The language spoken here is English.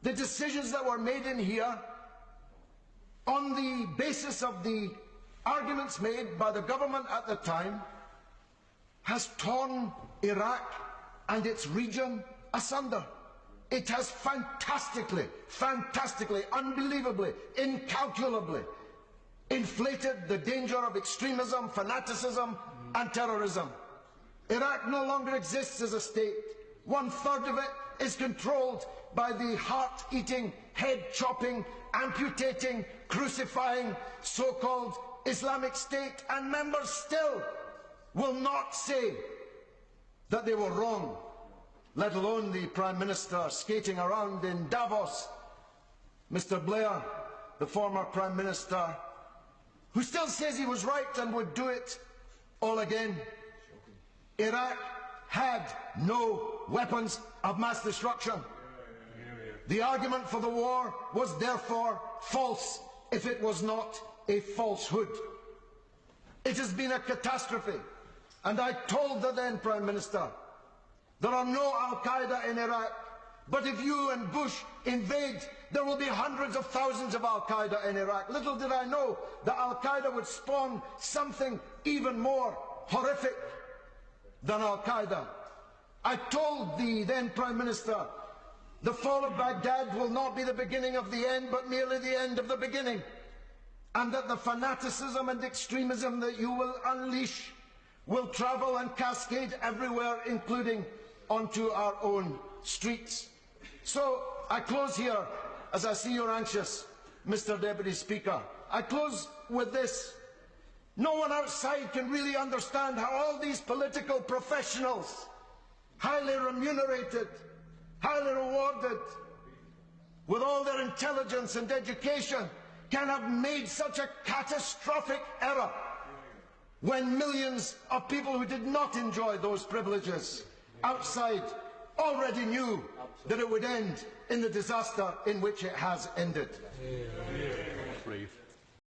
the decisions that were made in here on the basis of the arguments made by the government at the time has torn Iraq and its region asunder. It has fantastically, unbelievably, incalculably inflated the danger of extremism, fanaticism and terrorism. Iraq no longer exists as a state. 1/3 of it is controlled by the heart-eating, head-chopping, amputating, crucifying so-called Islamic State, and members still will not say that they were wrong, let alone the Prime Minister skating around in Davos, Mr. Blair, the former Prime Minister, who still says he was right and would do it all again. Iraq had no weapons of mass destruction. The argument for the war was therefore false if it was not a falsehood. It has been a catastrophe, and I told the then Prime Minister, there are no Al-Qaeda in Iraq, but if you and Bush invade, there will be hundreds of thousands of Al-Qaeda in Iraq. Little did I know that Al-Qaeda would spawn something even more horrific than Al-Qaeda. I told the then Prime Minister, the fall of Baghdad will not be the beginning of the end, but merely the end of the beginning, and that the fanaticism and extremism that you will unleash will travel and cascade everywhere, including onto our own streets. So I close here, as I see you're anxious, Mr. Deputy Speaker. I close with this. No one outside can really understand how all these political professionals, highly remunerated, highly rewarded, with all their intelligence and education, can have made such a catastrophic error when millions of people who did not enjoy those privileges outside already knew that it would end in the disaster in which it has ended.